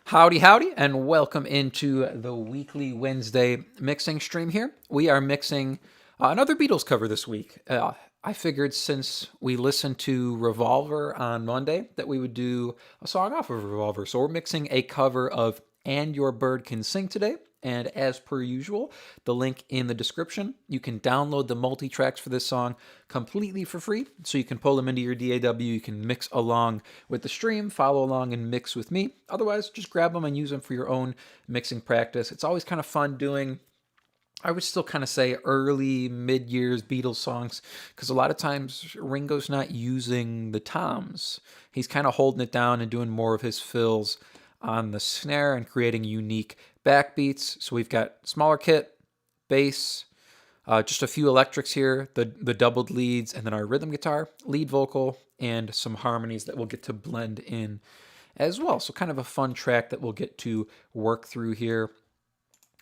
Howdy, howdy, and welcome into the weekly Wednesday mixing stream here. We are mixing another Beatles cover this week. I figured since we listened to Revolver on Monday that we would do a song off of Revolver. So we're mixing a cover of And Your Bird Can Sing today. And as per usual, the link in the description. You can download the multi-tracks for this song completely for free. So you can pull them into your DAW. You can mix along with the stream, follow along and mix with me. Otherwise, just grab them and use them for your own mixing practice. It's always kind of fun doing, I would still kind of say, early, mid-years Beatles songs, because a lot of times Ringo's not using the toms. He's kind of holding it down and doing more of his fills on the snare and creating unique backbeats. So we've got smaller kit, bass, just a few electrics here, the doubled leads, and then our rhythm guitar, lead vocal, and some harmonies that we'll get to blend in as well. So kind of a fun track that we'll get to work through here.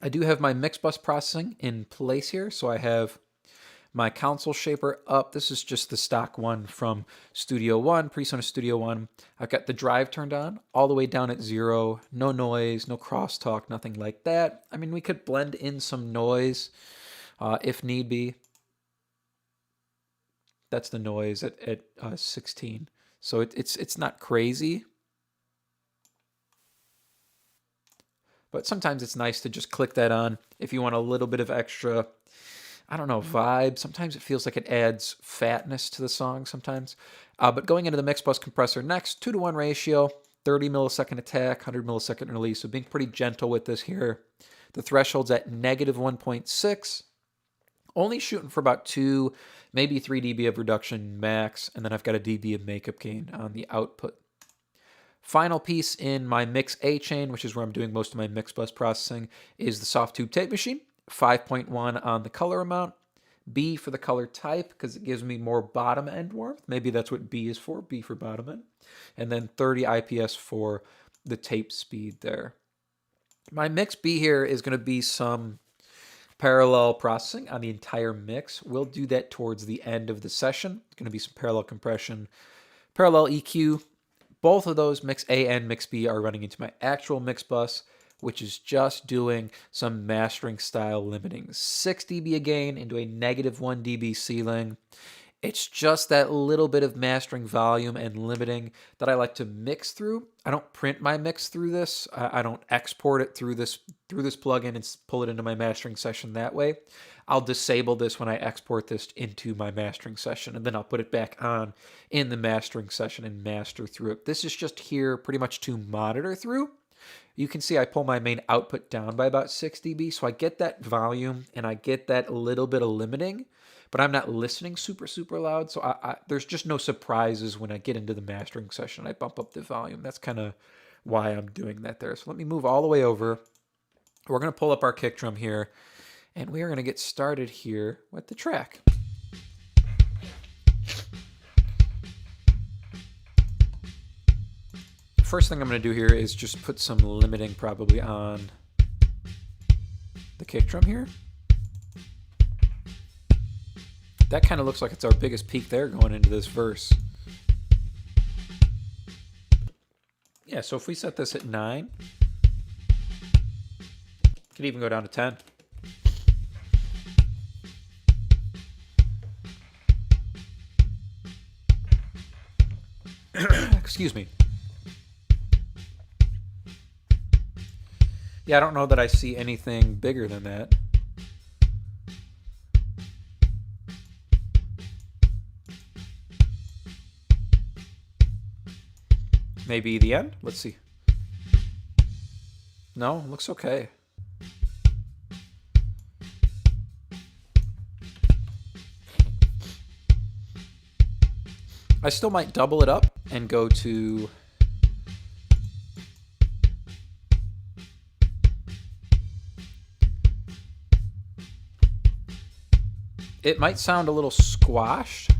I do have my mix bus processing in place here. So I have my console shaper up. This is just the stock one from Studio One, PreSonus Studio One. I've got the drive turned on all the way down at 0. No noise, no crosstalk, nothing like that. I mean, we could blend in some noise if need be. That's the noise at 16. So it's not crazy. But sometimes it's nice to just click that on if you want a little bit of extra, I don't know, vibe. Sometimes it feels like it adds fatness to the song sometimes. But going into the mix bus compressor next, 2-to-1 ratio, 30 millisecond attack, 100 millisecond release. So being pretty gentle with this here. The threshold's at negative 1.6. Only shooting for about 2, maybe 3 dB of reduction max. And then I've got a dB of makeup gain on the output. Final piece in my mix A chain, which is where I'm doing most of my mix bus processing, is the soft tube tape machine. 5.1 on the color amount, B for the color type because it gives me more bottom end warmth. Maybe that's what B is for, B for bottom end. And then 30 IPS for the tape speed there. My mix B here is going to be some parallel processing on the entire mix. We'll do that towards the end of the session. It's going to be some parallel compression, parallel EQ. Both of those, mix A and mix B, are running into my actual mix bus, which is just doing some mastering style limiting. 6 dB a gain into a negative 1 dB ceiling. It's just that little bit of mastering volume and limiting that I like to mix through. I don't print my mix through this. I don't export it through this plugin and pull it into my mastering session that way. I'll disable this when I export this into my mastering session, and then I'll put it back on in the mastering session and master through it. This is just here pretty much to monitor through. You can see I pull my main output down by about 6 dB, so I get that volume and I get that little bit of limiting, but I'm not listening super, super loud, so there's just no surprises when I get into the mastering session. I bump up the volume. That's kind of why I'm doing that there. So let me move all the way over. We're going to pull up our kick drum here, and we are going to get started here with the track. First thing I'm going to do here is just put some limiting probably on the kick drum here. That kind of looks like it's our biggest peak there going into this verse. Yeah, so if we set this at 9, could even go down to 10. Excuse me. Yeah, I don't know that I see anything bigger than that. Maybe the end? Let's see. No, looks okay. I still might double it up and go to it might sound a little squashed.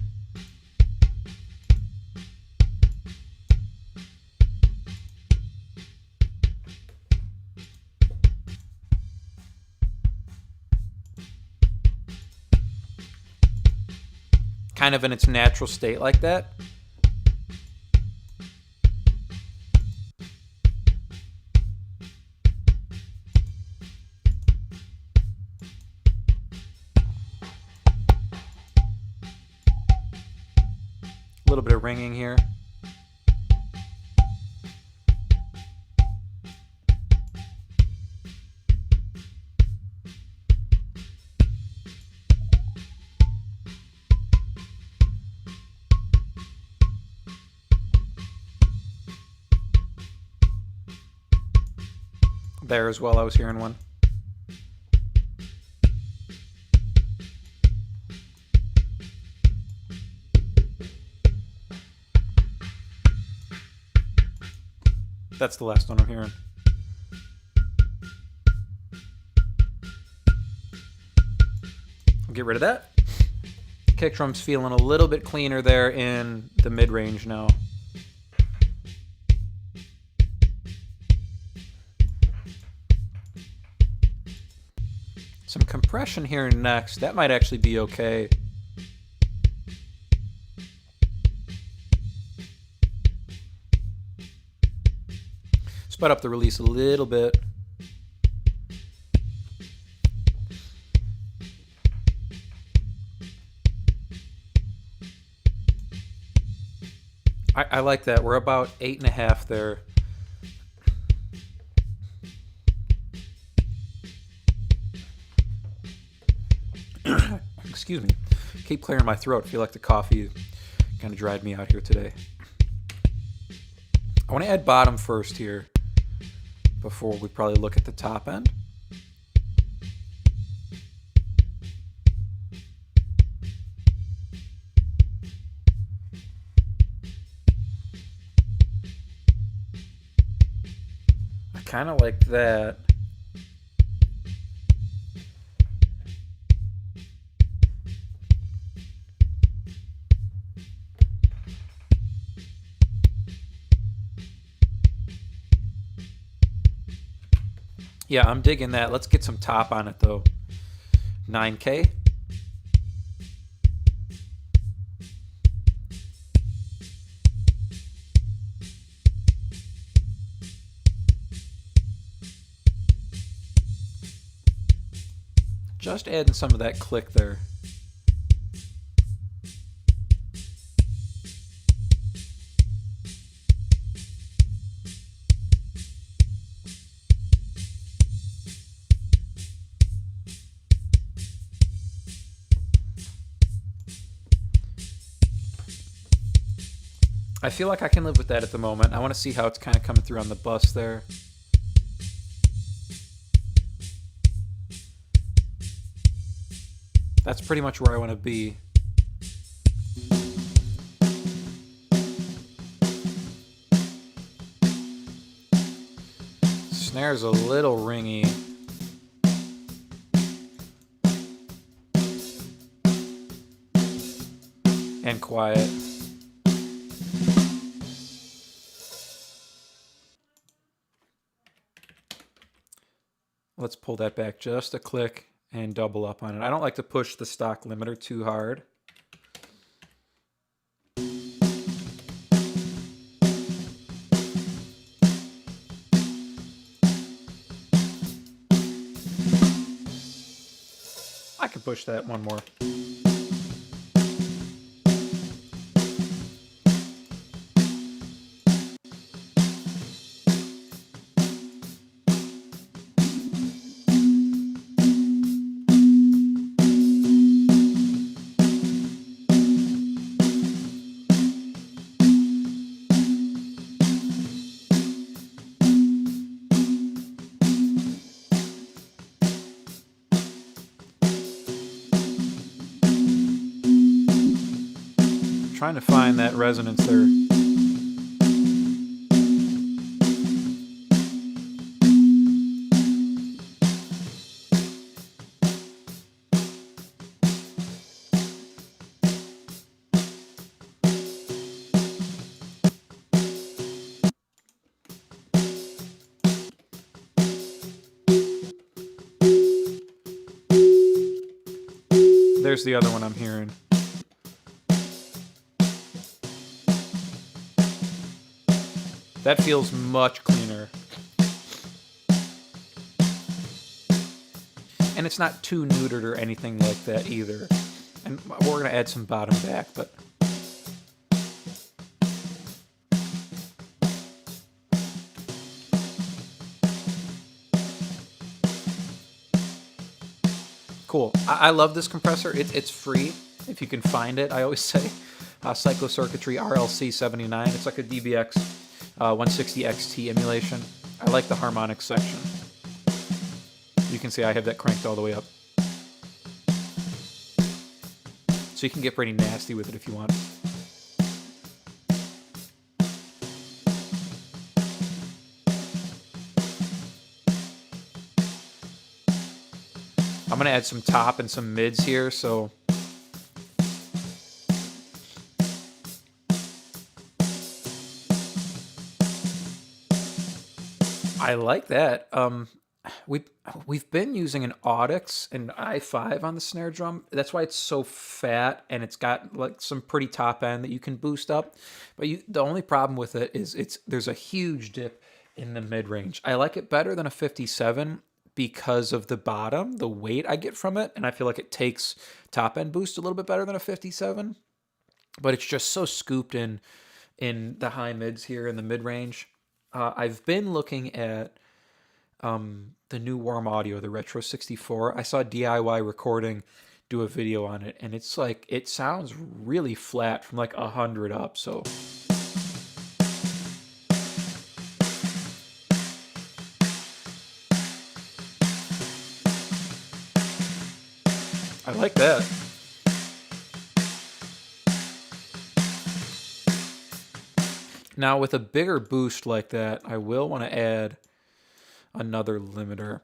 Kind of in its natural state like that. little bit of ringing here. There as well, I was hearing one. That's the last one I'm hearing. I'll get rid of that. Kick drum's feeling a little bit cleaner there in the mid-range now. Some compression here next. That might actually be okay. Sped up the release a little bit. I like that. We're about 8.5 there. Excuse me. Keep clearing my throat. I feel like the coffee kind of dried me out here today. I want to add bottom first here before we probably look at the top end. I kind of like that. Yeah, I'm digging that. Let's get some top on it though. 9K. Just adding some of that click there. I feel like I can live with that at the moment. I want to see how it's kind of coming through on the bus there. That's pretty much where I want to be. Snare's a little ringy. And quiet. Let's pull that back just a click and double up on it. I don't like to push the stock limiter too hard. I can push that one more. Trying to find that resonance there. There's the other one I'm hearing. That feels much cleaner. And it's not too neutered or anything like that either. And we're going to add some bottom back, but cool. I love this compressor. It's free if you can find it. I always say Cyclocircuitry RLC 79. It's like a DBX 160 XT emulation. I like the harmonics section. You can see I have that cranked all the way up. So you can get pretty nasty with it if you want. I'm going to add some top and some mids here, so I like that. We've been using an Audix and i5 on the snare drum. That's why it's so fat, and it's got like some pretty top end that you can boost up. But the only problem with it is there's a huge dip in the mid range. I like it better than a 57 because of the bottom, the weight I get from it, and I feel like it takes top end boost a little bit better than a 57. But it's just so scooped in the high mids here in the mid range. I've been looking at the new Warm Audio, the Retro 64. I saw DIY Recording do a video on it, and it's like, it sounds really flat from like 100 up, so I like that. Now with a bigger boost like that, I will want to add another limiter.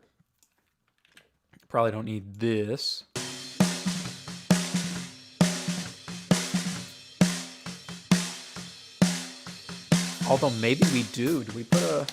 Probably don't need this. Although maybe we do. Do we put a...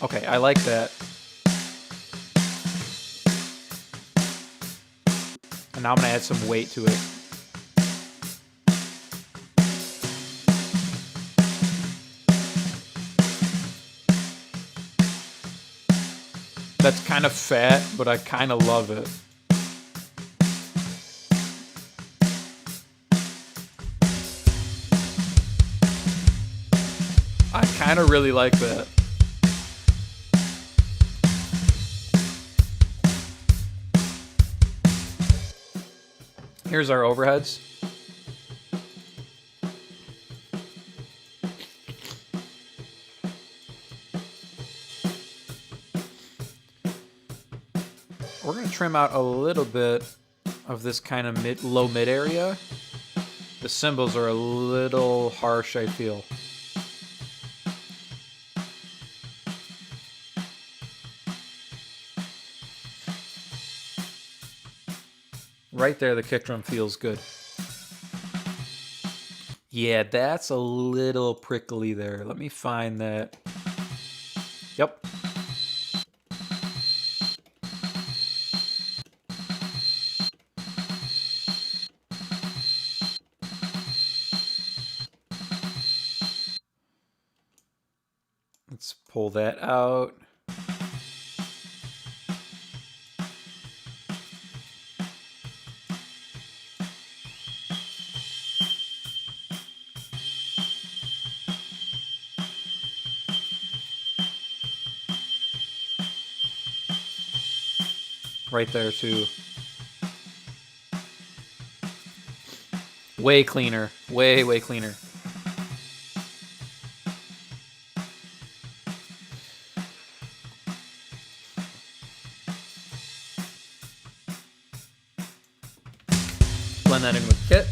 Okay, I like that. And now I'm going to add some weight to it. That's kind of fat, but I kind of love it. I kind of really like that. Here's our overheads. We're going to trim out a little bit of this kind of low mid area. The cymbals are a little harsh, I feel. Right there, the kick drum feels good. Yeah, that's a little prickly there. Let me find that. Yep. Let's pull that out. Right there too. Way cleaner. Way cleaner. Blend that in with kit.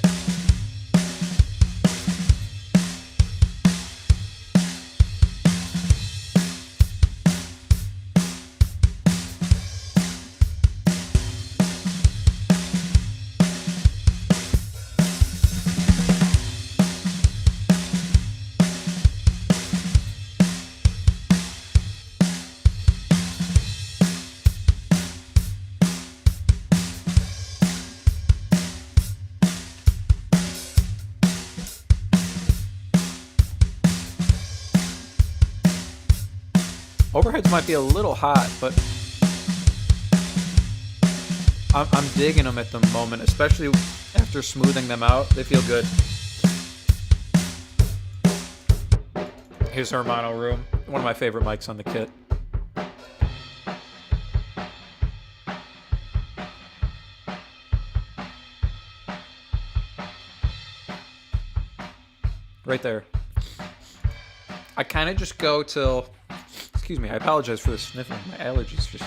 Overheads might be a little hot, but I'm digging them at the moment, especially after smoothing them out. They feel good. Here's our mono room, one of my favorite mics on the kit. Right there. I kind of just go till, excuse me, I apologize for the sniffling. My allergies just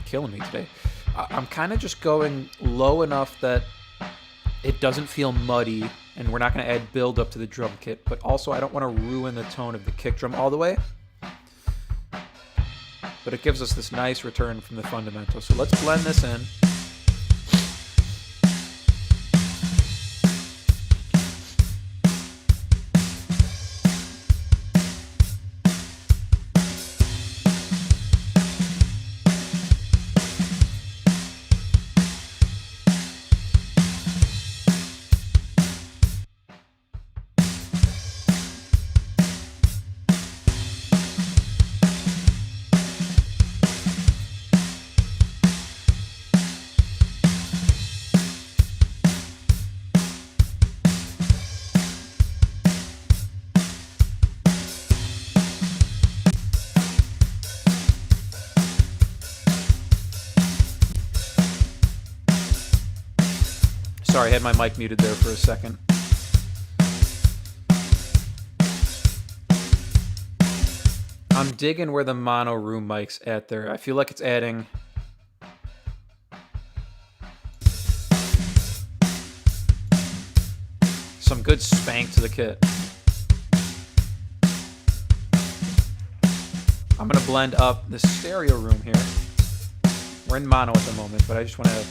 killing me today. I'm kind of just going low enough that it doesn't feel muddy, and we're not going to add build up to the drum kit, but also I don't want to ruin the tone of the kick drum all the way. But it gives us this nice return from the fundamental. So let's blend this in. Sorry, I had my mic muted there for a second. I'm digging where the mono room mic's at there. I feel like it's adding some good spank to the kit. I'm gonna blend up the stereo room here. We're in mono at the moment, but I just want to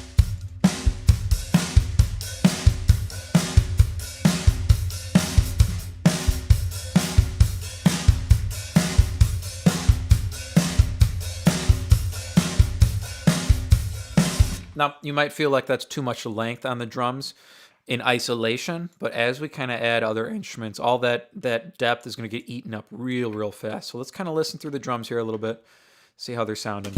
now, you might feel like that's too much length on the drums in isolation, but as we kind of add other instruments, all that depth is going to get eaten up real fast. So let's kind of listen through the drums here a little bit, see how they're sounding.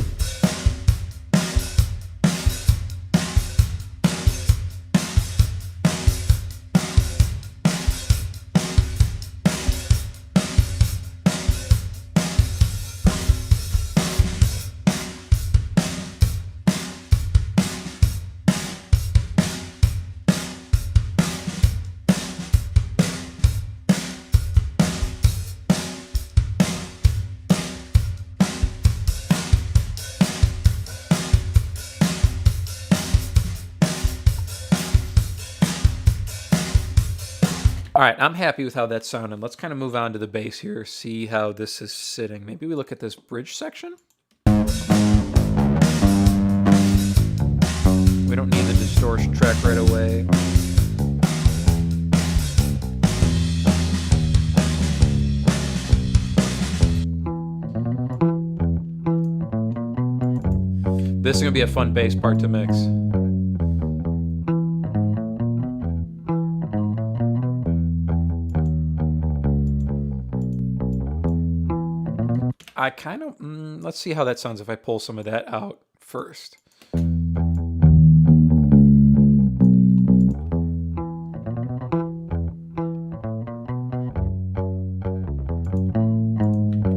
All right, I'm happy with how that's sounding. Let's kind of move on to the bass here, see how this is sitting. Maybe we look at this bridge section. We don't need the distortion track right away. This is going to be a fun bass part to mix. I kind of, let's see how that sounds if I pull some of that out first. I'm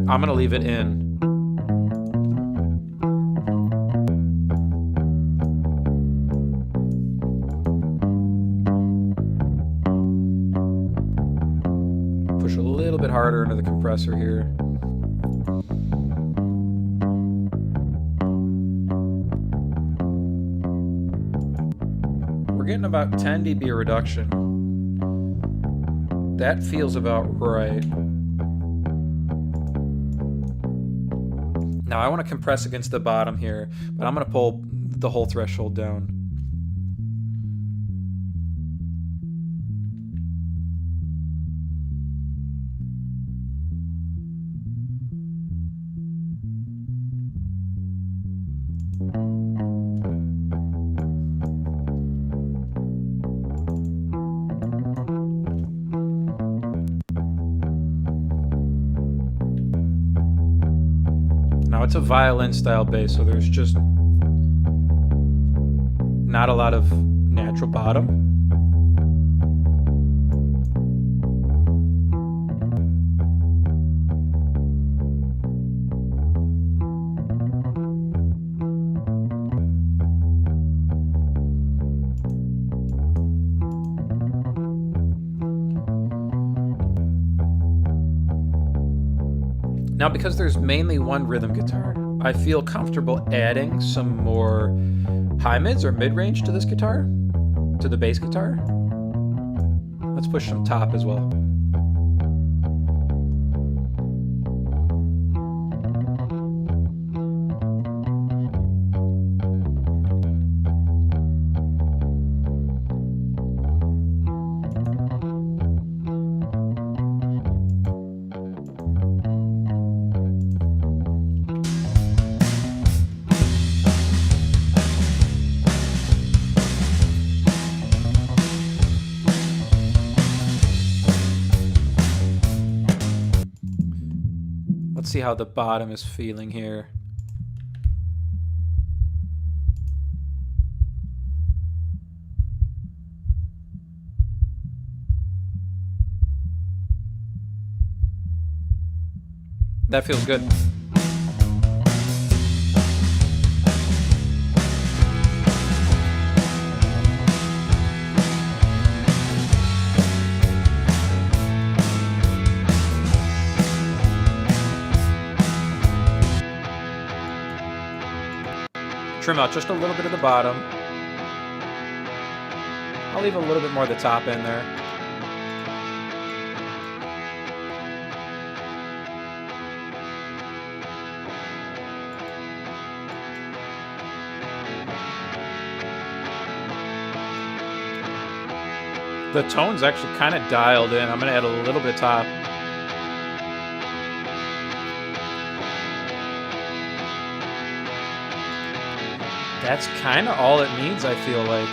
going to leave it in. Push a little bit harder into the compressor here. We're getting about 10 dB reduction. That feels about right. Now I want to compress against the bottom here, but I'm going to pull the whole threshold down. Now it's a violin style bass, so there's just not a lot of natural bottom. Now, because there's mainly one rhythm guitar, I feel comfortable adding some more high mids or mid-range to this guitar, to the bass guitar. Let's push some top as well. Let's see how the bottom is feeling here. That feels good. Trim out just a little bit of the bottom. I'll leave a little bit more of the top in there. The tone's actually kind of dialed in. I'm going to add a little bit of top. That's kind of all it needs, I feel like.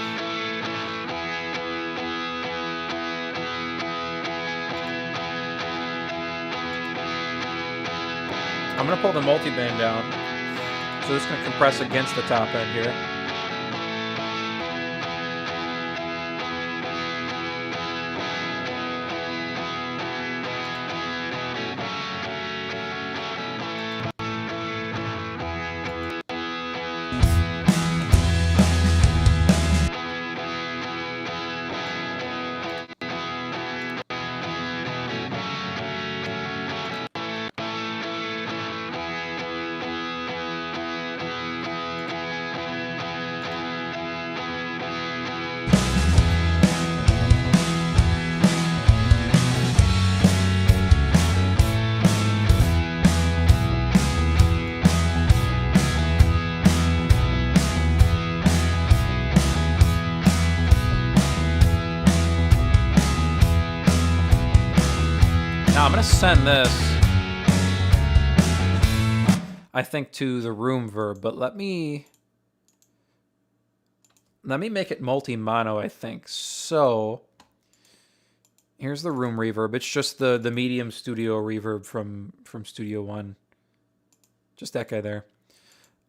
I'm going to pull the multiband down. So this is going to compress against the top end here. Now I'm going to send this, I think, to the room verb, but let me make it multi-mono, I think. So here's the room reverb. It's just the medium studio reverb from Studio One. Just that guy there.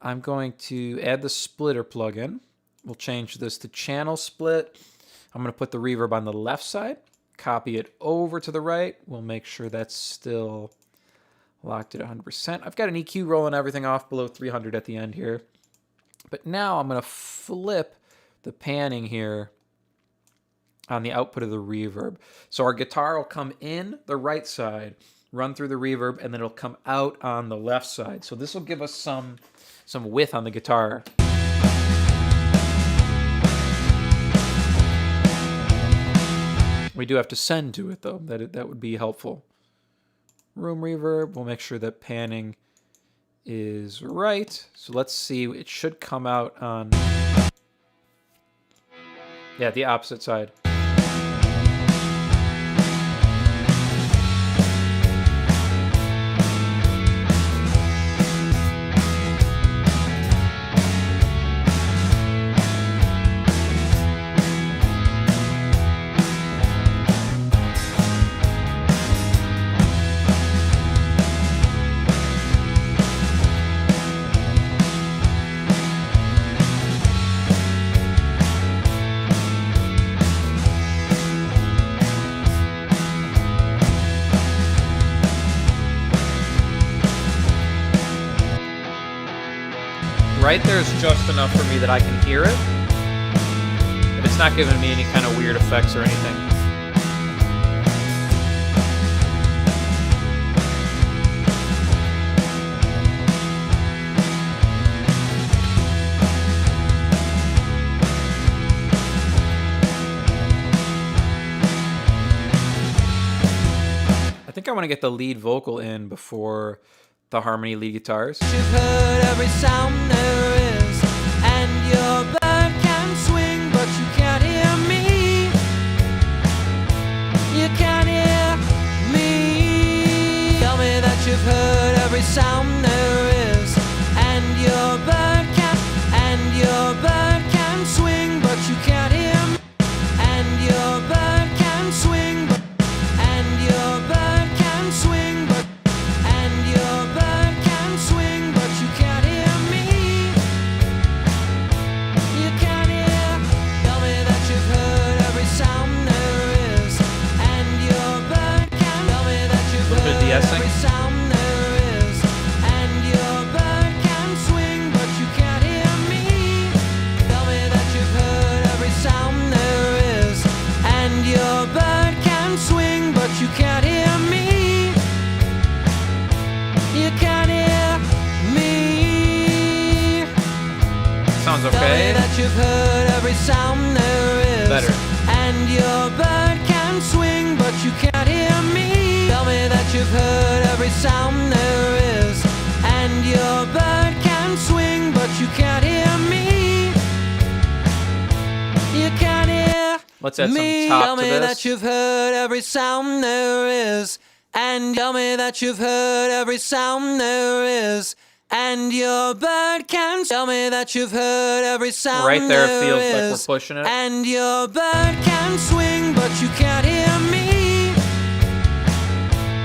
I'm going to add the splitter plugin. We'll change this to channel split. I'm going to put the reverb on the left side. Copy it over to the right. We'll make sure that's still locked at 100%. I've got an EQ rolling everything off below 300 at the end here. But now I'm going to flip the panning here on the output of the reverb. So our guitar will come in the right side, run through the reverb, and then it'll come out on the left side. So this will give us some width on the guitar. We do have to send to it, though. That would be helpful. Room reverb. We'll make sure that panning is right. So let's see. It should come out on, yeah, the opposite side. right there is just enough for me that I can hear it. But it's not giving me any kind of weird effects or anything. I think I want to get the lead vocal in before the harmony lead guitars. You've heard every sound there is, and your bird can swing, but you can't hear me. You can't hear me. Tell me that you've heard every sound there is, and your bird can swing, but you can't hear me. And your bird can swing, but and your bird can swing, but and your bird can swing, but you can't hear me. You can't hear. Tell me that you've heard every sound there is, and your bird can. Tell me that you've heard every sound there is, and your bird can swing, but you can't hear me. Tell me that you've heard every sound there is, and your bird can swing, but you can't hear me. You can't hear me. Sounds okay. Tell me that you've heard every sound there is. Better. And your bird can swing, but you can't hear me. Tell me that you've heard every sound there is. And your bird can swing, but you can't hear me. You can't hear. Let's add me. some top Tell to me this. that you've heard every sound there is, and tell me that you've heard every sound there is, and your bird can. Tell me that you've heard every sound Right there, it there feels is, like we're pushing it. and your bird can swing, but you can't hear me.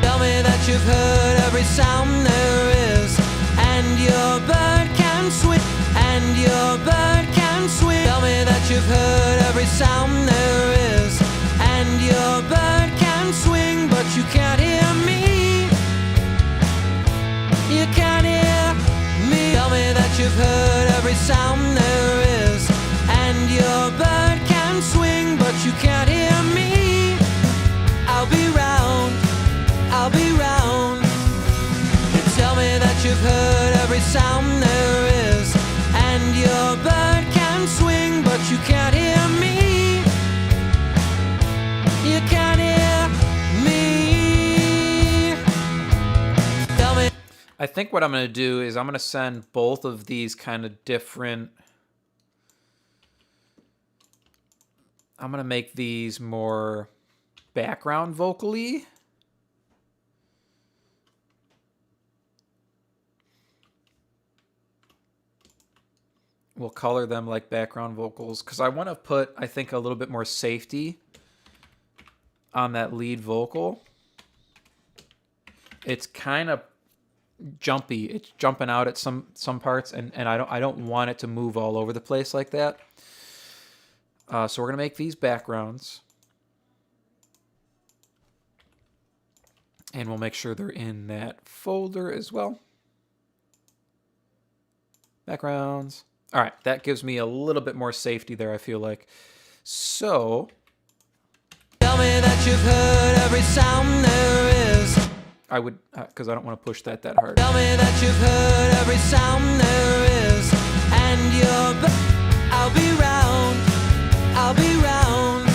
Tell me that you've heard every sound there is, and your bird can swing, and your bird can swing. Tell me that you've heard every sound there is, and your bird can swing, but you can't hear me. You can't hear me. Tell me that you've heard every sound there is, and your bird can swing, but you can't hear me. I'll be round, I'll be round. Tell me that you've heard every sound there is, and your bird can swing, but you can't hear me. You can't hear me. Tell me. I think what I'm going to do is I'm going to send both of these kind of different. I'm going to make these more background vocally. We'll color them like background vocals because I want to put, I think, a little bit more safety on that lead vocal. It's kind of jumpy. It's jumping out at some parts, and I don't want it to move all over the place like that. So we're gonna make these backgrounds, and we'll make sure they're in that folder as well. Backgrounds. All right, that gives me a little bit more safety there, I feel like. So tell me that you've heard every sound there is. I would, because I don't want to push that hard. Tell me that you've heard every sound there is, and I'll be round, I'll be round.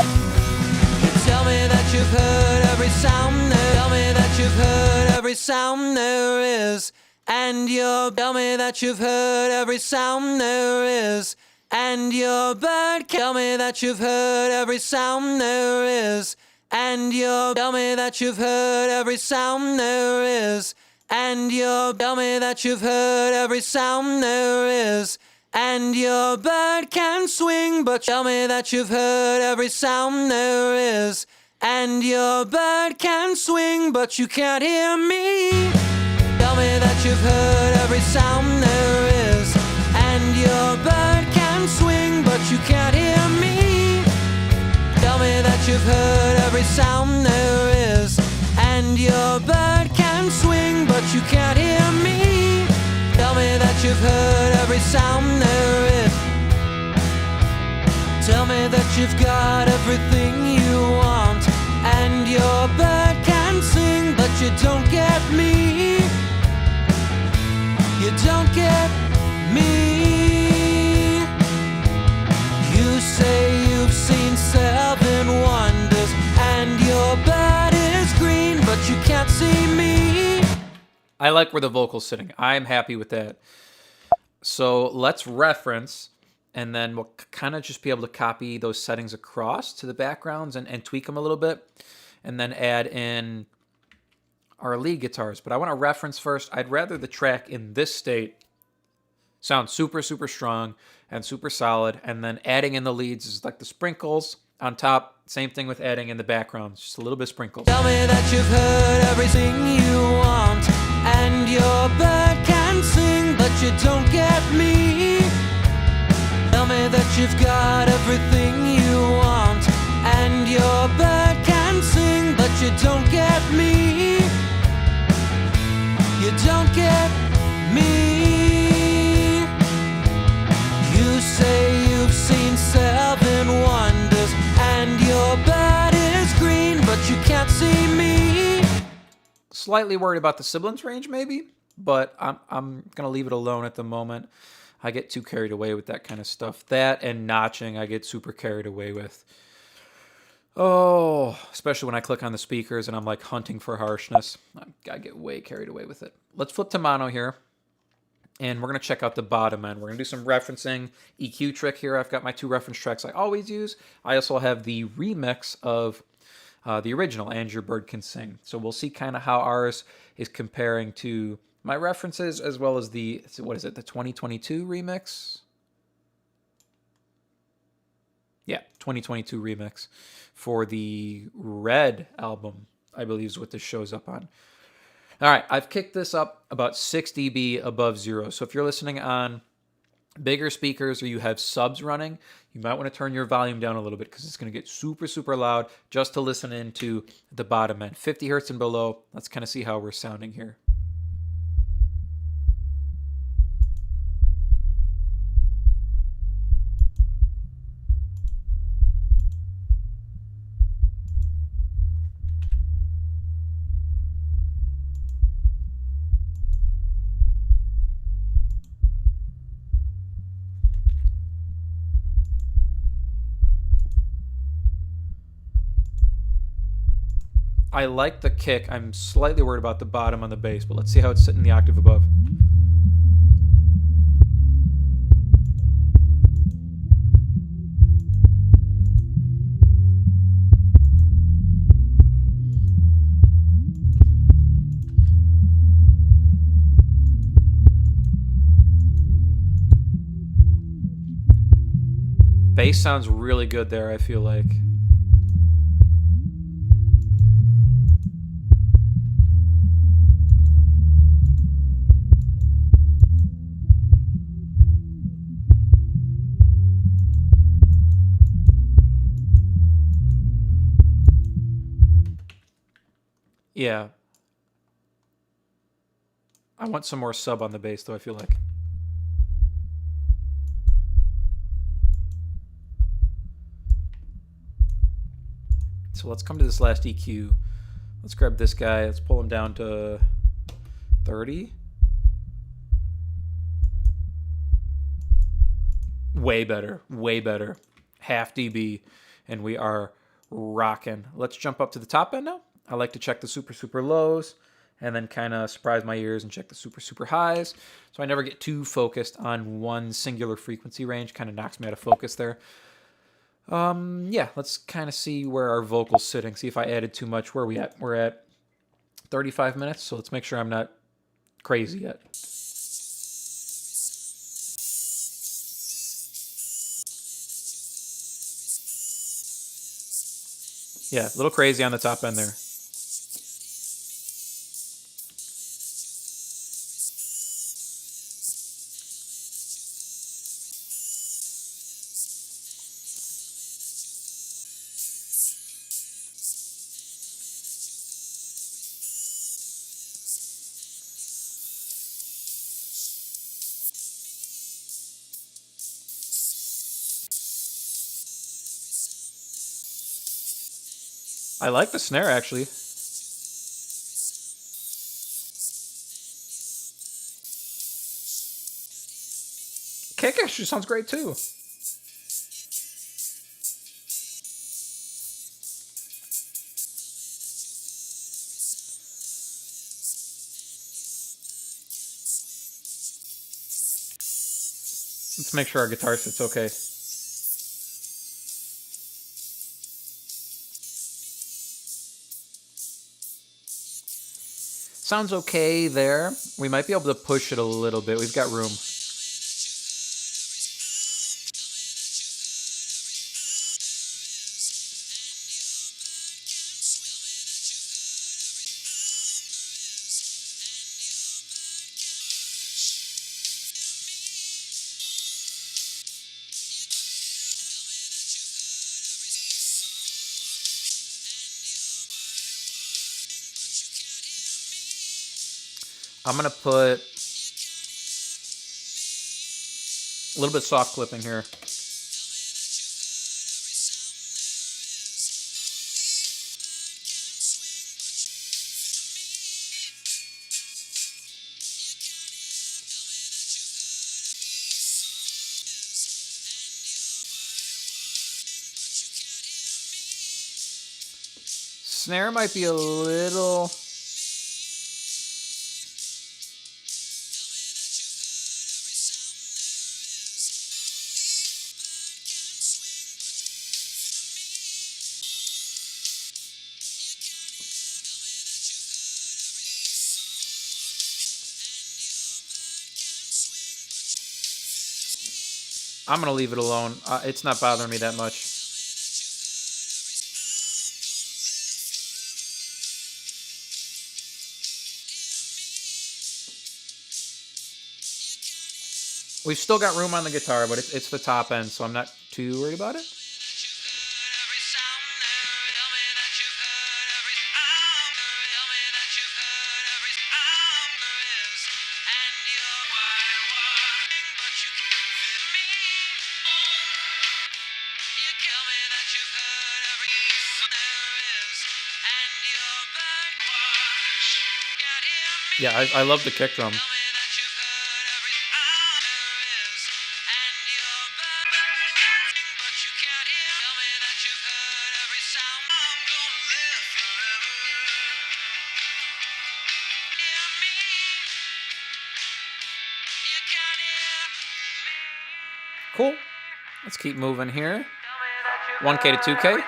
Tell me that you've heard every sound there. Tell me that you've heard every sound there is, and tell me that you've heard every sound there is, and your bird. Tell me that you've heard every sound there is, and tell me that you've heard every sound there is, and tell me that you've heard every sound there is, and your bird can swing, but tell me that you've heard every sound there is, and your bird can swing, but you can't hear me. Tell me that you've heard every sound there is, and your bird can swing, but you can't hear me. Tell me that you've heard every sound there is, and your bird can swing, but you can't hear me. Tell me that you've heard every sound there is. Tell me that you've got everything you want, and your bird can sing, but you don't get me. You don't get me. You say you've seen 7 wonders, and your bird is green, but you can't see me. I like where the vocal's sitting. I'm happy with that. So let's reference, and then we'll kind of just be able to copy those settings across to the backgrounds and tweak them a little bit, and then add in our lead guitars. But I want to reference first. I'd rather the track in this state sound super, super strong and super solid, and then adding in the leads is like the sprinkles on top. Same thing with adding in the backgrounds, just a little bit of sprinkles. Tell me that you've heard everything you want, and your bird can sing, but you don't get me. Tell me that you've got everything you want, and your bird can sing, but you don't get me. You don't get me. You say you've seen 7 wonders, and your bird is green, but you can't see me. Slightly worried about the sibilance range maybe, but I'm gonna leave it alone at the moment. I get too carried away with that kind of stuff. That and notching I get super carried away with. Oh, especially when I click on the speakers and I'm like hunting for harshness. I get way carried away with it. Let's flip to mono here, and we're going to check out the bottom end. We're going to do some referencing, EQ trick here. I've got my 2 reference tracks I always use. I also have the remix of the original, And Your Bird Can Sing. So we'll see kind of how ours is comparing to my references, as well as the, what is it, the 2022 remix? Yeah, 2022 remix for the Red album, I believe is what this shows up on. All right, I've kicked this up about 6 dB above 0. So if you're listening on bigger speakers or you have subs running, you might want to turn your volume down a little bit because it's going to get super, super loud just to listen into the bottom end. 50 hertz and below, let's kind of see how we're sounding here. I like the kick. I'm slightly worried about the bottom on the bass, but let's see how it's sitting the octave above. Bass sounds really good there, I feel like. Yeah. I want some more sub on the bass, though, I feel like. So let's come to this last EQ. Let's grab this guy. Let's pull him down to 30. Way better. Way better. Half dB. And we are rocking. Let's jump up to the top end now. I like to check the super, super lows and then kind of surprise my ears and check the super, super highs. So I never get too focused on one singular frequency range. Kind of knocks me out of focus there. Yeah, let's kind of see where our vocal's sitting. See if I added too much. Where are we at? We're at 35 minutes, so let's make sure I'm not crazy yet. Yeah, a little crazy on the top end there. I like the snare, actually. Kick actually sounds great, too. Let's make sure our guitar fits okay. Sounds okay there. We might be able to push it a little bit. We've got room. I'm going to put a little bit soft clipping here. Snare might be a little... I'm going to leave it alone. It's not bothering me that much. We've still got room on the guitar, but it's the top end, so I'm not too worried about it. Yeah, I love the kick drum. Cool. Let's keep moving here. 1K to 2K.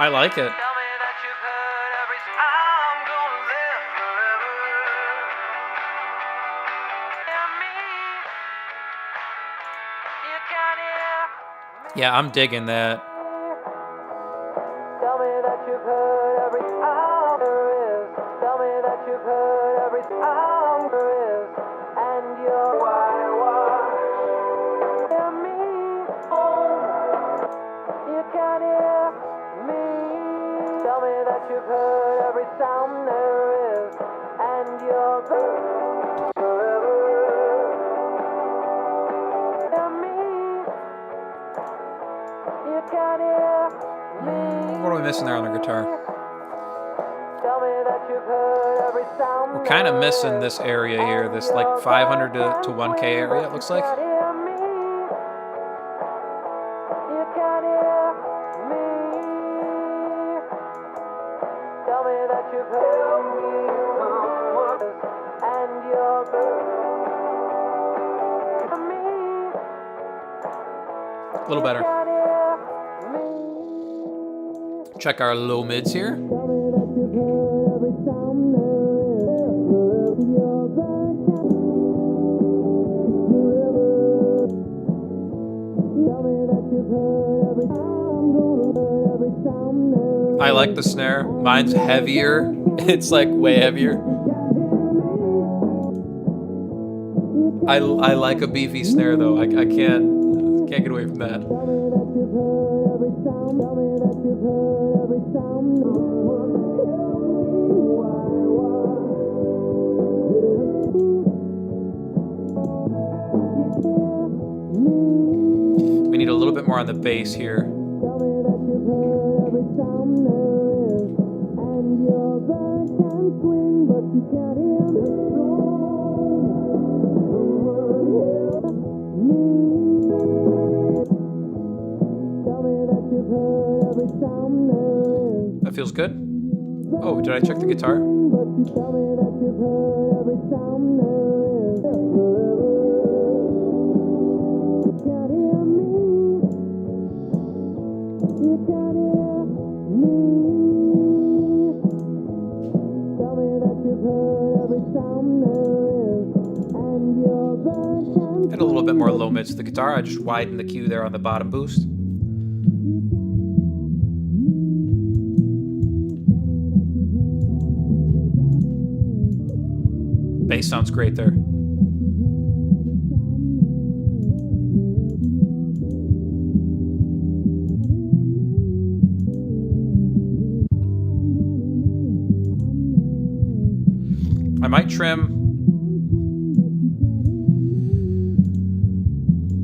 I like it. Yeah, I'm digging that. Tell me that you've heard every sound there is. Tell me that you've heard every sound there is. And you're hear me. You can't hear me. Tell me that you've heard every sound there is. And you're forever. Hear me. You can't hear me. What are we missing there on the guitar? We're kind of missing this area here, this like 500 to 1K area, it looks like. A little better. Check our low mids here. I like the snare. Mine's heavier. It's like way heavier. I like a beefy snare though. I can't get away from that. more on the bass here. Tell me that you've heard every sound there is, and your bird can swing, but you can't hear me. Tell me that you've heard every sound there is. That feels good. Oh, did I check the guitar? But you tell me that you've heard every sound there is. You can't hear me. You can't hear me. Tell me that you've heard every sound there is, and your bird can. Hit a little bit more low mids to the guitar. I just widened the Q there on the bottom boost. Bass sounds great there. I might trim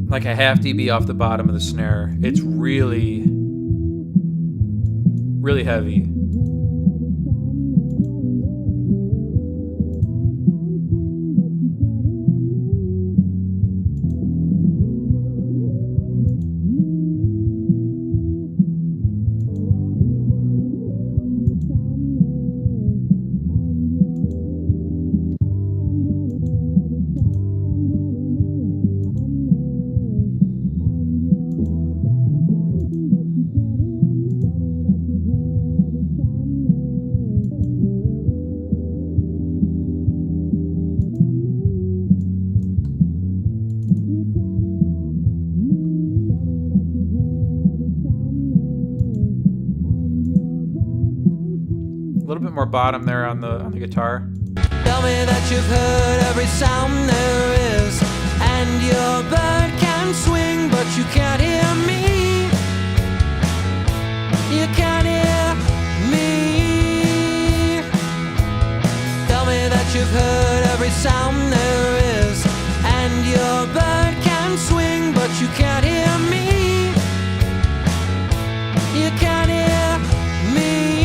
like a half dB off the bottom of the snare. It's really, really heavy. A little bit more bottom there on the guitar. Tell me that you've heard every sound there is, and your bird can swing, but you can't hear me. You can't hear me. Tell me that you've heard every sound there is, and your bird can swing, but you can't hear me. You can't hear me.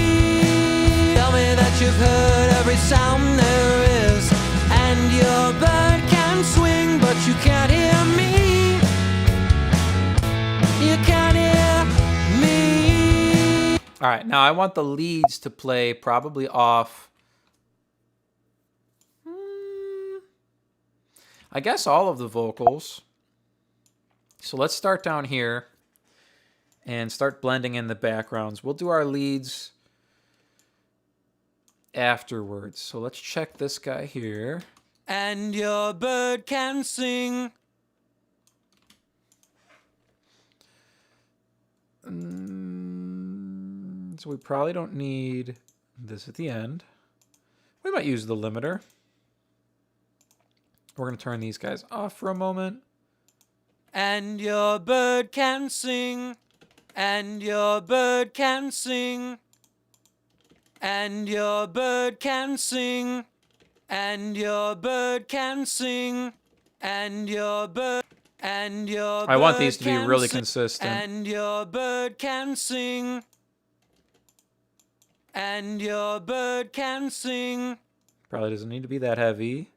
Tell me that you've heard every sound there is, and your bird can swing, but you can't hear me. You can't hear me. All right, now I want the leads to play probably off, I guess, all of the vocals. So let's start down here and start blending in the backgrounds. We'll do our leads afterwards. So let's check this guy here. And your bird can sing. So we probably don't need this at the end. We might use the limiter. We're going to turn these guys off for a moment. And your bird can sing. And your bird can sing. And your bird can sing. And your bird can sing. And your bird. And your bird. I want these to be can really sing. consistent. And your bird can sing. And your bird can sing. Probably doesn't need to be that heavy.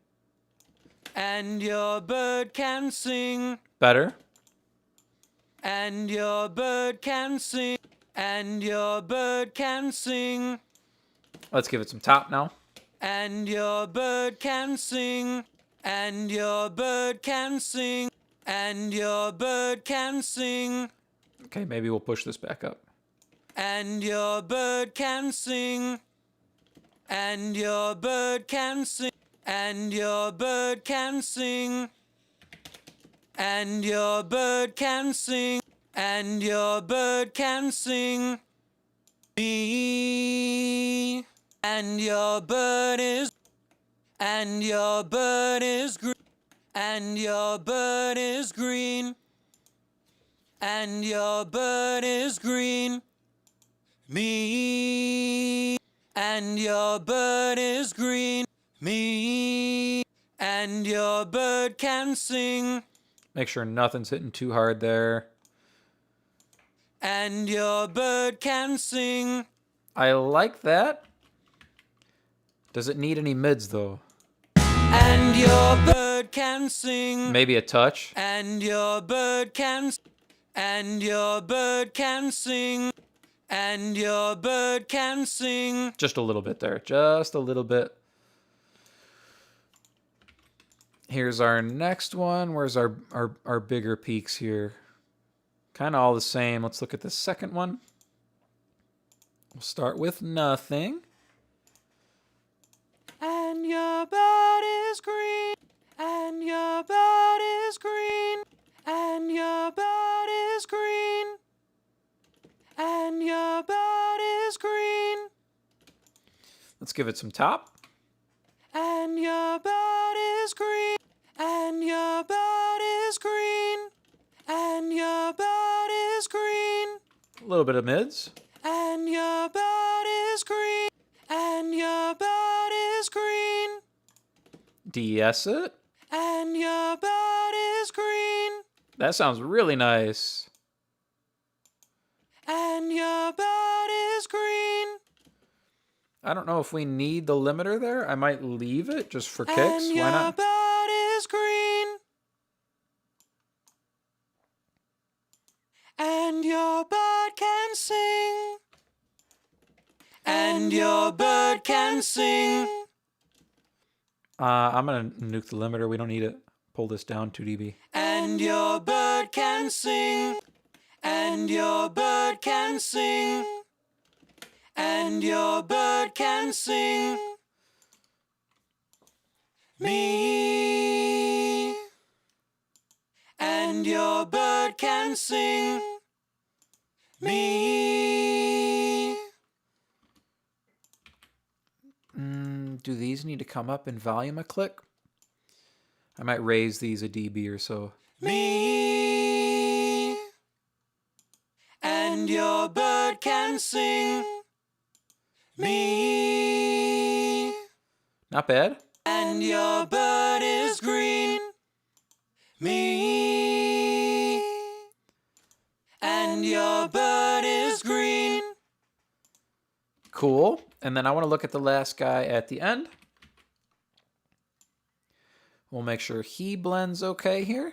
And your bird can sing. Better. And your bird can sing. And your bird can sing. Let's give it some top now. And your bird can sing. And your bird can sing. And your bird can sing. Okay, maybe we'll push this back up. And your bird can sing. And your bird can sing. And your bird can sing. And your bird can sing. And your bird can sing. Me. And your bird is. And your bird is green. And your bird is green. And your bird is green. Me. And your bird is green. Me. And your bird can sing. Make sure nothing's hitting too hard there. and your bird can sing. I like that. Does it need any mids though? And your bird can sing. Maybe a touch. And your bird can. And your bird can sing. And your bird can sing. Just a little bit there. Just a little bit. Here's our next one. Where's our bigger peaks here? Kind of all the same. Let's look at the second one. We'll start with nothing. And your bird is green. And your bird is green. And your bird is green. And your bird is green. Let's give it some top. And your bird is green. And your bird is green. And your bird is green. A little bit of mids. And your bird is green. And your bird is green. DS it. And your bird is green. That sounds really nice. And your bird is green. I don't know if we need the limiter there. I might leave it just for kicks. And Why not? your bird is green. And your bird can sing. And your bird can sing. I'm gonna nuke the limiter. We don't need it. Pull this down 2 dB. And your bird can sing. And your bird can sing. And your bird can sing. Me. And your bird can sing. Me. Do these need to come up in volume a click? I might raise these a dB or so. Me. And your bird can sing. Me. Not bad. And your bird is green. Me. And your bird is green. Cool. And then I want to look at the last guy at the end. We'll make sure he blends okay here.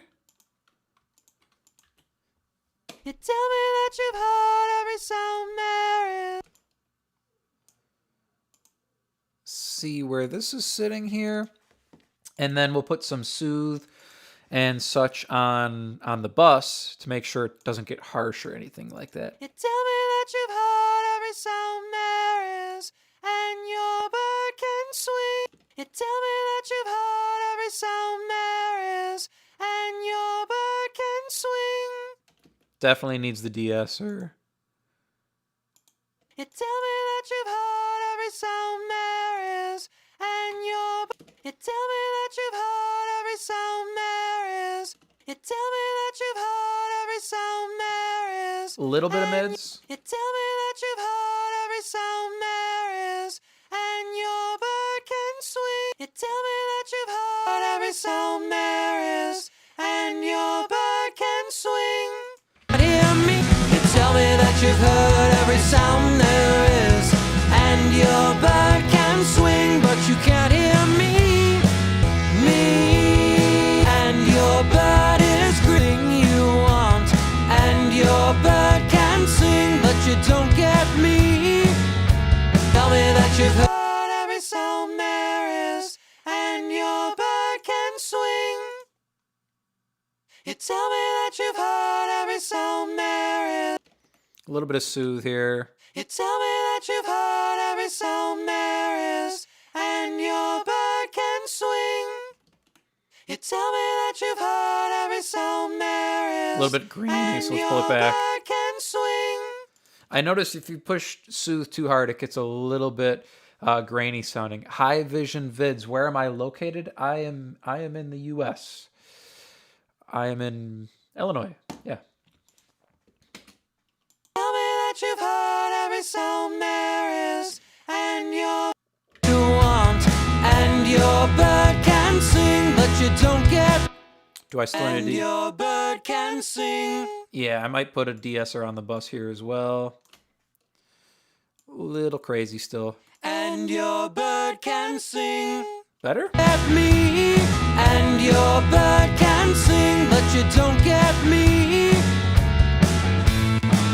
You tell me that you've heard every sound there is. See where this is sitting here. And then we'll put some soothe and such on the bus to make sure it doesn't get harsh or anything like that. You tell me that you've heard every sound there is, and your bird can swing. You tell me that you've heard every sound there is, and your bird can swing. Definitely needs the de-esser. You tell me that you've heard every sound there is, and your you tell me that you've heard every sound there is. You tell me that you've heard every sound there is. A little bit of mids. You tell me that you've heard every sound there is, and your bird can swing. You tell me that you've heard every sound there is, and your bird can swing. Hear me. You tell me that you've heard every sound there is, and your bird can swing, but you can't hear me. Me. And your bird is green you want, and your bird can sing, but you don't get me. Tell me that you've heard every sound there is, and your bird can swing. You tell me that you've heard every sound there is. A little bit of soothe here. You tell me that you've heard every sound there is, and your bird can swing. You tell me that you've heard every sound there is. A little bit greeny, so let's pull it and your back. bird can swing. I noticed if you push soothe too hard, it gets a little bit grainy sounding. High Vision Vids. Where am I located? I am in the U.S. I am in Illinois. Yeah. Tell me that you've heard every sound there is, and you want, and your bird can sing, but you don't get. Do I still need a And D? your bird can sing. Yeah, I might put a de-esser on the bus here as well. Little crazy still. And your bird can sing. Better? Get me. And your bird can sing, but you don't get me.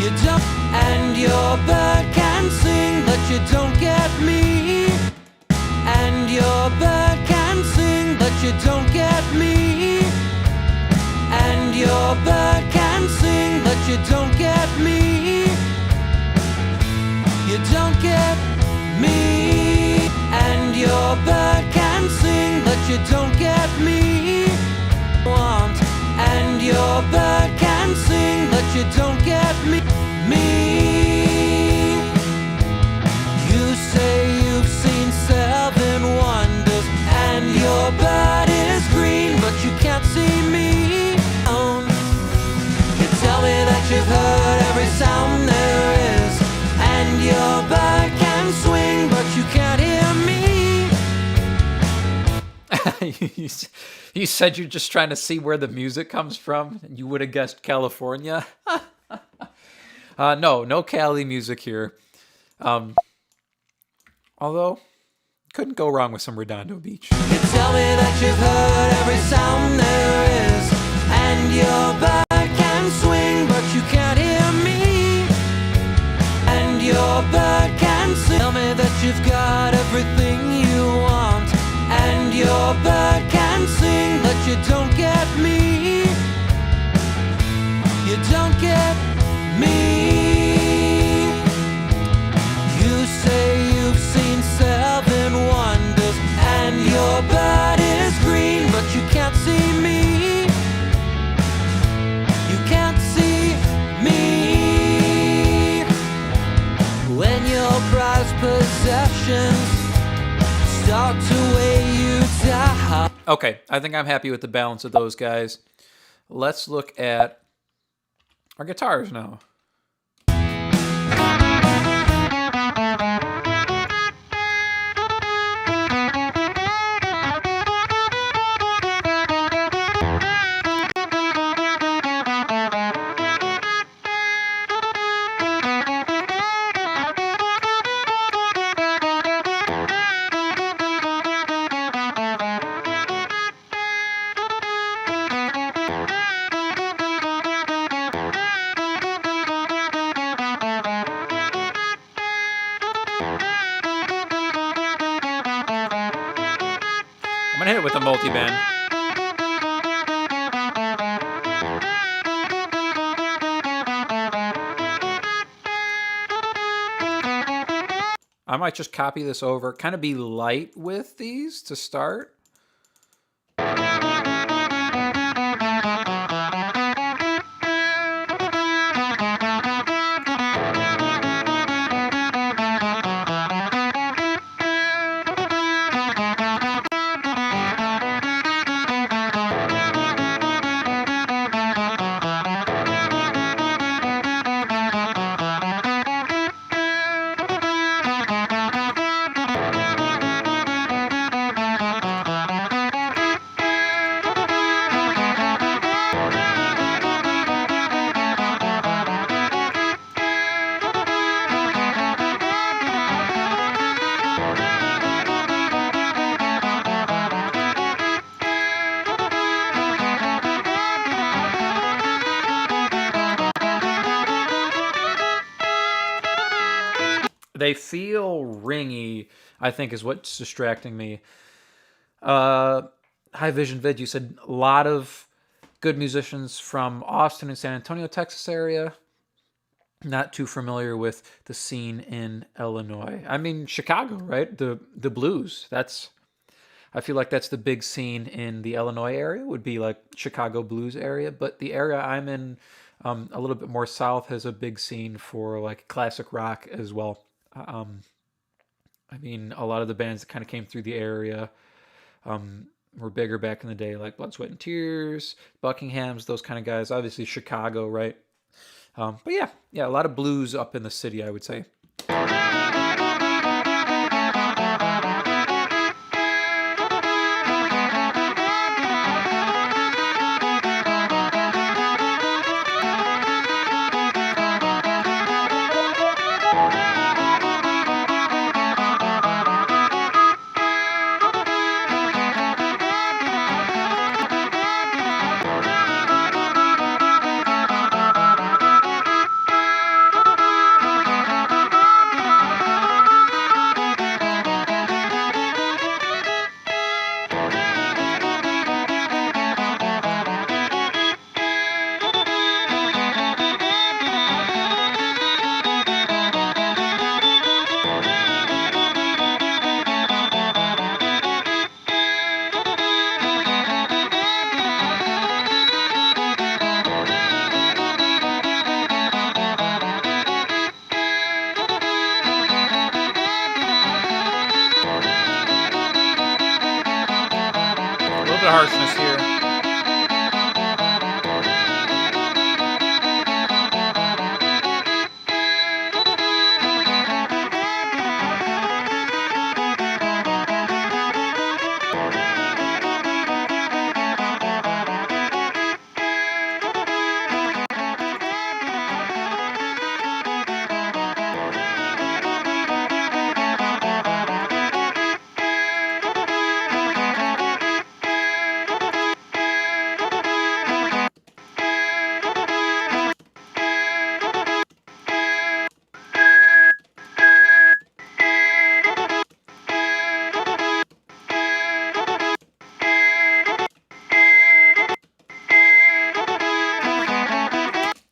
You don't. And your bird can sing, but you don't get me. And your bird can sing, but you don't get me. And your bird can sing, but you don't get me. You don't get me. And your bird can sing, but you don't get me. Want. And your bird can sing, but you don't get me. You say you've seen 7 wonders, and your bird is green, but you can't see me. You tell me that you've heard every sound there is, and your bird can swing, but you can't hear me. You said you're just trying to see where the music comes from, and you would have guessed California. No Cali music here. Although, couldn't go wrong with some Redondo Beach. You tell me that you've heard every sound there is, and your bird can swing, but you can't hear me. And your bird can sing. Tell me that you've got everything you want, and your bird can sing, but you don't get me. You don't get me. You say you've seen 7 wonders, and your bird is green, but you can't see me. You can't see me. When your prized possessions start to weigh you down. Okay, I think I'm happy with the balance of those guys. Let's look at our guitars now. I'm gonna hit it with a multi-band. I might just copy this over, kind of be light with these to start. They feel ringy, I think, is what's distracting me. High Vision Vid, you said a lot of good musicians from Austin and San Antonio, Texas area. Not too familiar with the scene in Illinois. I mean, Chicago, right? The blues. I feel like that's the big scene in the Illinois area, would be like Chicago blues area. But the area I'm in, a little bit more south, has a big scene for like classic rock as well. I mean, a lot of the bands that kind of came through the area were bigger back in the day, like Blood, Sweat, and Tears, Buckingham's, those kind of guys. Obviously, Chicago, right? But yeah, a lot of blues up in the city, I would say. bit of harshness here.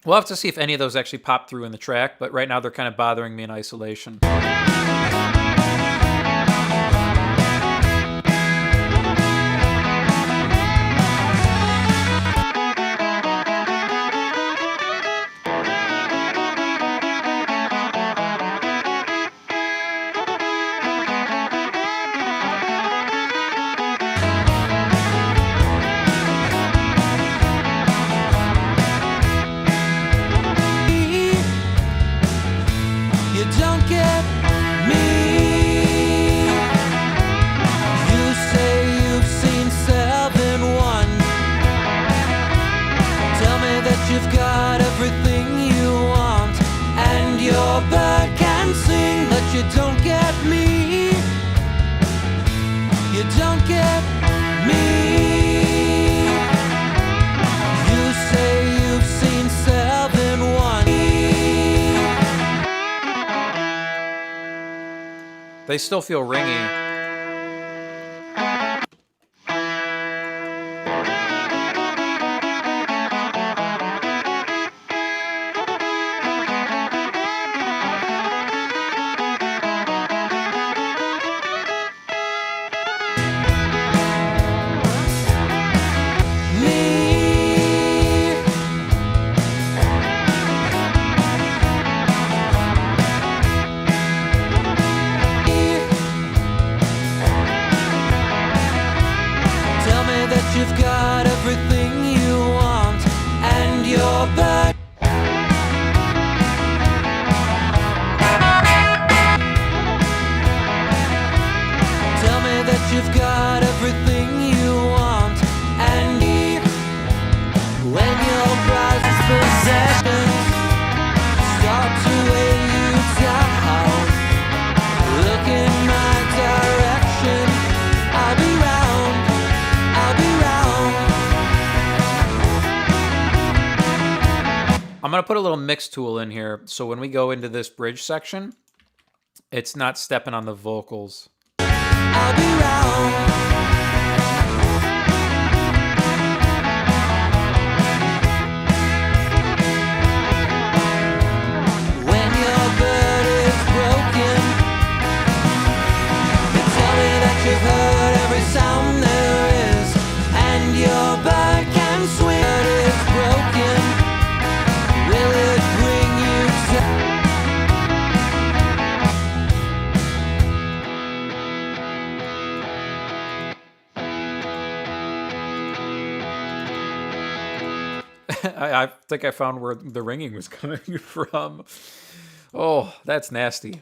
We'll have to see if any of those actually pop through in the track, but right now they're kind of bothering me in isolation. You don't get me. You say you've seen 7-1. Tell me that you've got everything you want, and your bird can sing, but you don't get me. You don't get me. You say you've seen 7-1. They still feel ringy. You've got everything you want, and you're back. Tell me that you've got everything you want, and when your prized possessions start to weigh you down, look in my direction. I'll be round. I'll be round. I'm going to put a little mix tool in here, so when we go into this bridge section, it's not stepping on the vocals. I'll be round. When your bird is broken, you tell me that you've heard every sound there is, and your bird can swing. Bird is broken. Will it bring you down? I think I found where the ringing was coming from. Oh, that's nasty.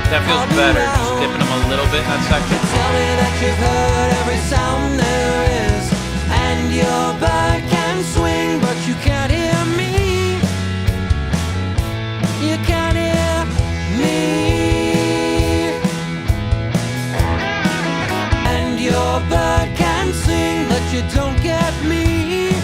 That feels better, just dipping them a little bit in that section. Tell me that you've heard every sound there is, and your bird can swing, but you can't hear me. You can't hear me. And your bird can sing, but you don't get me.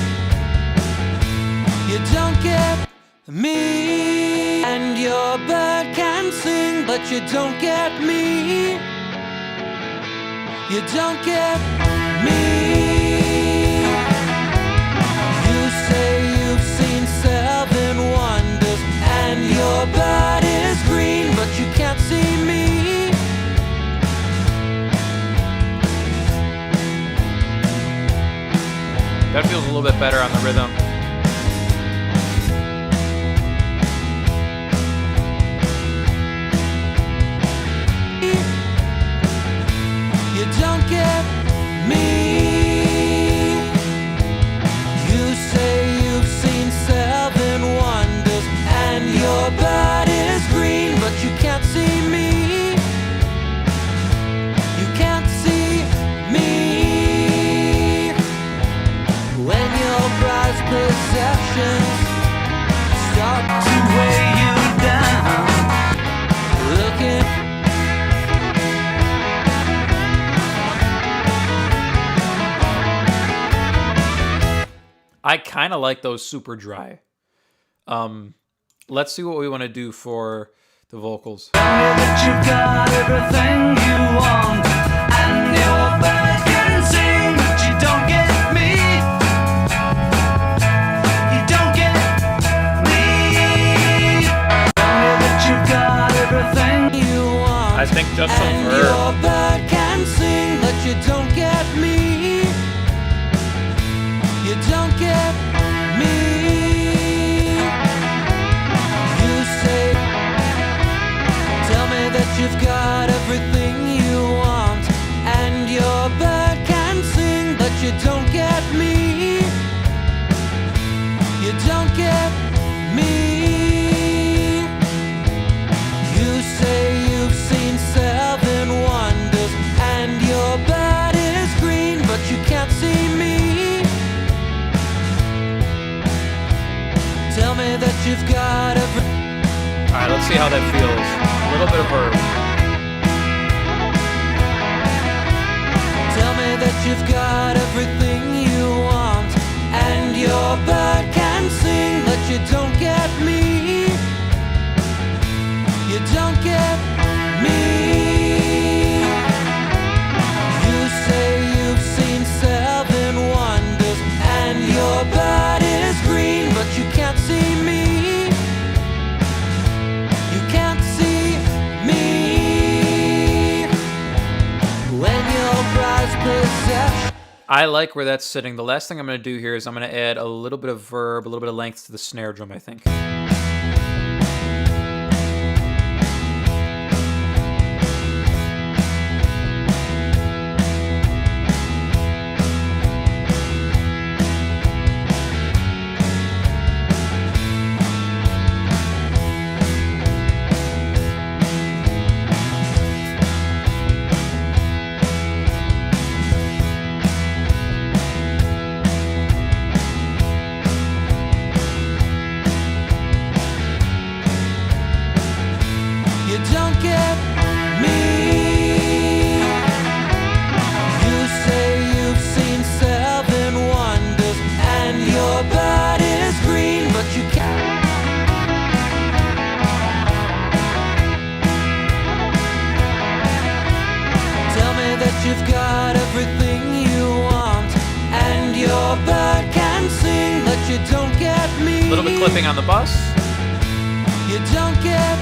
You don't get me. And your bird can sing, but you don't get me. You don't get me. You say you've seen 7 wonders, and your bird is green, but you can't see me. That feels a little bit better on the rhythm. You don't get me. You say you've seen 7 wonders, and your bird is green, but you can't see me. You can't see me. When your prized possessions start to weigh you down, looking I kind of like those super dry. Let's see what we want to do for the vocals. that you've got everything you want, and your bird can sing, but you don't get me. You don't get me. That you've got everything you want, I think just some and verb. your bird can sing, but you don't get me. You don't get me. You say, tell me that you've got everything you want, and your bird can sing, but you don't get me. You don't get me. You say you've seen 7 wonders, and your bird is green, but you can't see me. Tell me that you've got everything. All right, let's see how that feels. A little bit of verb. Tell me that you've got everything you want, and your bird can sing, but you don't get me. You don't get me. You say you've seen 7 wonders, and your bird is green, but you can't see me. You can't see me. When your prized possession. I like where that's sitting. The last thing I'm going to do here is I'm going to add a little bit of verb, a little bit of length to the snare drum, I think. You don't get me. You say you've seen 7 wonders, and your bird is green, but you can't. Tell me that you've got everything you want, and your bird can sing, but you don't get me. A little bit clipping on the bus. You don't get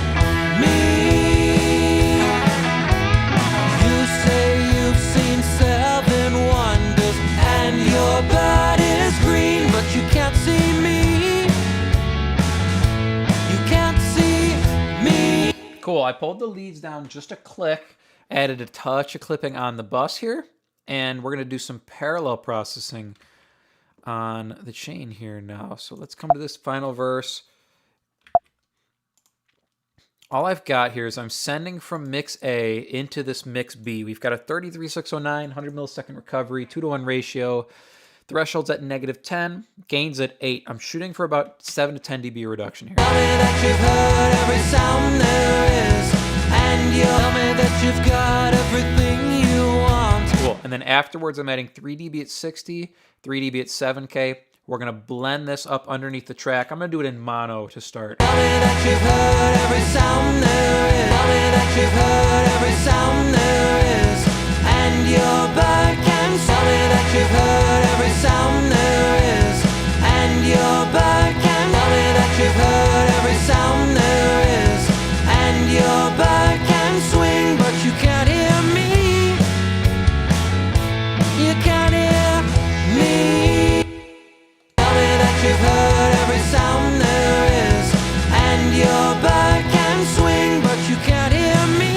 me. You say you've seen 7 wonders, and your bird is green, but you can't see me. You can't see me. Cool. I pulled the leads down just a click, added a touch of clipping on the bus here, and we're going to do some parallel processing on the chain here now. So let's come to this final verse. all I've got here is I'm sending from mix A into this mix B. We've got a 33609, 100 millisecond recovery, 2-to-1 ratio. Threshold's at -10, gains at 8. I'm shooting for about 7 to 10 dB reduction here. Tell me that you've heard every sound there is, and you tell me that you've got everything you want. Cool. And then afterwards, I'm adding 3 dB at 60, 3 dB at 7K. We're going to blend this up underneath the track. I'm going to do it in mono to start. Tell me that you've heard every sound there is. Tell me that you've heard every sound there is, and your bird can. Tell me that you've heard every sound there is, and your bird can. Tell me that you've heard every sound there is, and your bird can swing, but you can't hear me. You can't hear me. Tell me that you've heard every sound there is, and your bird can swing, but you can't hear me.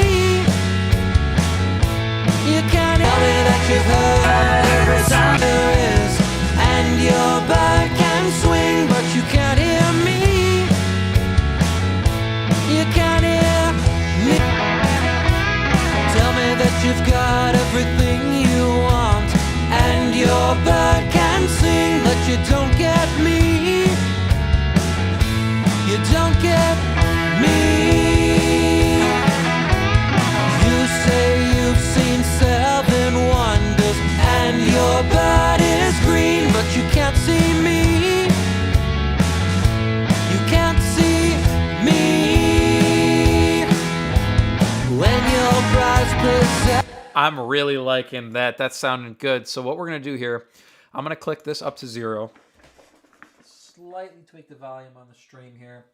You can't tell me that you've heard every sound there is, and your bird can swing, but you can't hear me. You can't hear me. Tell me that you've got everything you want, and your bird can sing, but you don't get me. You don't get me. You say you've seen 7 wonders, and your bird is green, but you can't see me. You can't see me. When your prize possess. I'm really liking that. That's sounding good. So what we're going to do here, I'm going to click this up to 0. Slightly tweak the volume on the stream here.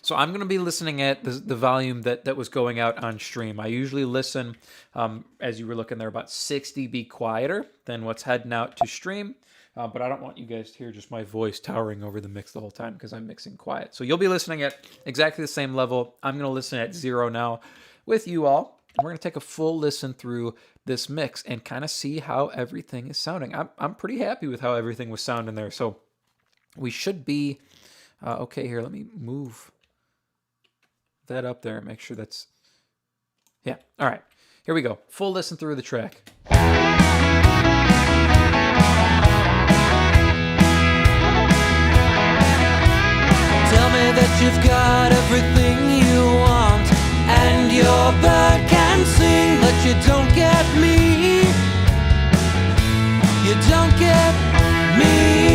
So I'm going to be listening at the volume that was going out on stream. I usually listen, as you were looking there, about 6 dB quieter than what's heading out to stream. But I don't want you guys to hear just my voice towering over the mix the whole time because I'm mixing quiet. So you'll be listening at exactly the same level. I'm going to listen at 0 now with you all. And we're going to take a full listen through this mix and kind of see how everything is sounding. I'm pretty happy with how everything was sounding there. So we should be okay here. Let me move that up there and make sure that's, yeah. All right, here we go. Full listen through the track. Tell me that you've got everything you want, and your bird can sing, but you don't get me. You don't get me.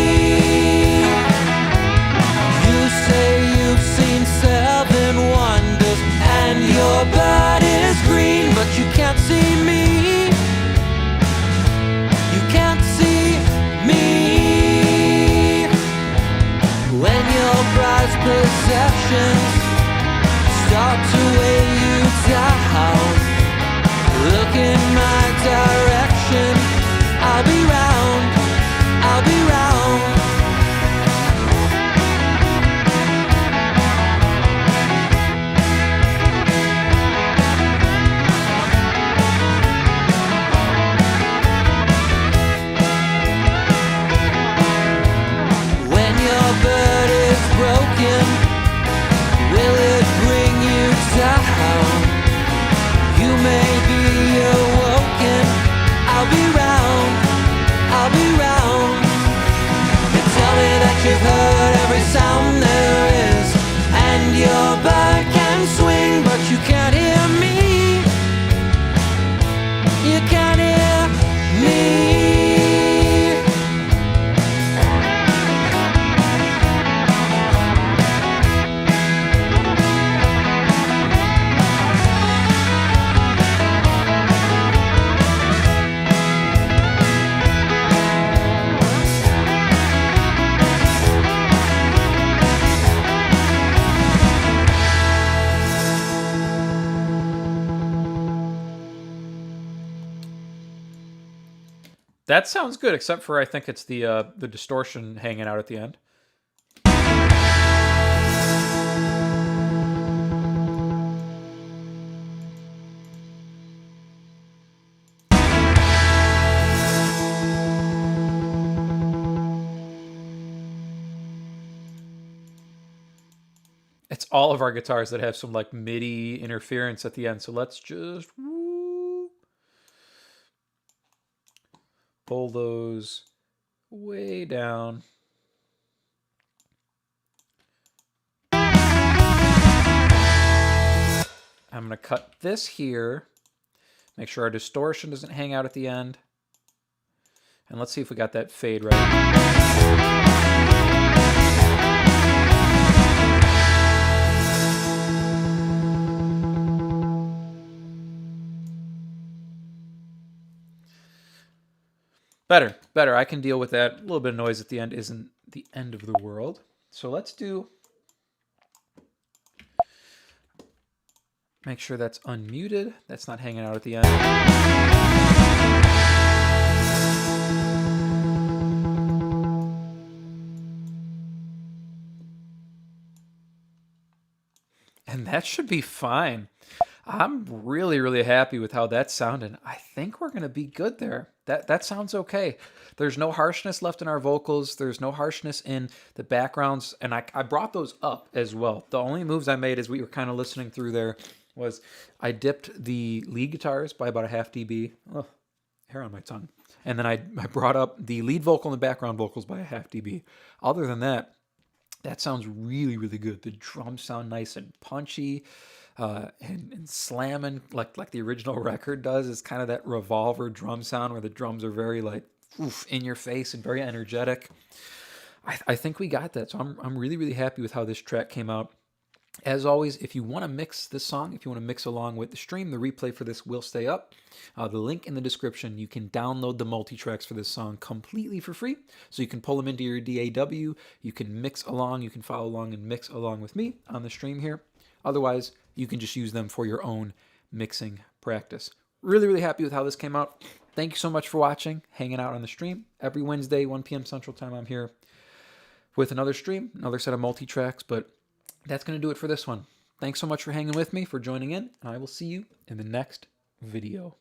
You say you've seen 7 wonders, and your bird is green, but you can't see me. You can't see me. When your prized possessions start to weigh you down, look in my direction. I'll be round, I'll be round. When your bird is broken, will it bring you down? You may be awoken. I'll be round, I'll be round. You tell me that you've heard every sound there is, and your bird can swing, but you can't hear me. You can't hear me. That sounds good, except for I think it's the distortion hanging out at the end. It's all of our guitars that have some like MIDI interference at the end. So let's just pull those way down. I'm going to cut this here. Make sure our distortion doesn't hang out at the end. And let's see if we got that fade right. Better. I can deal with that. A little bit of noise at the end isn't the end of the world. So let's make sure that's unmuted. That's not hanging out at the end. And that should be fine. I'm really, really happy with how that's sounding. I think we're going to be good there. That sounds okay. There's no harshness left in our vocals. There's no harshness in the backgrounds. And I brought those up as well. The only moves I made as we were kind of listening through there was I dipped the lead guitars by about a half dB. Oh, hair on my tongue. And then I brought up the lead vocal and the background vocals by a half dB. Other than that, that sounds really, really good. The drums sound nice and punchy. And slamming like the original record does is kind of that revolver drum sound where the drums are very like in your face and very energetic. I think we got that. So I'm really, really happy with how this track came out. As always, if you want to mix this song, if you want to mix along with the stream, the replay for this will stay up. The link in the description, you can download the multi-tracks for this song completely for free. So you can pull them into your DAW, you can mix along, you can follow along and mix along with me on the stream here. Otherwise, you can just use them for your own mixing practice. Really, really happy with how this came out. Thank you so much for watching, hanging out on the stream. Every Wednesday, 1 p.m. Central Time, I'm here with another stream, another set of multi-tracks, but that's going to do it for this one. Thanks so much for hanging with me, for joining in, and I will see you in the next video.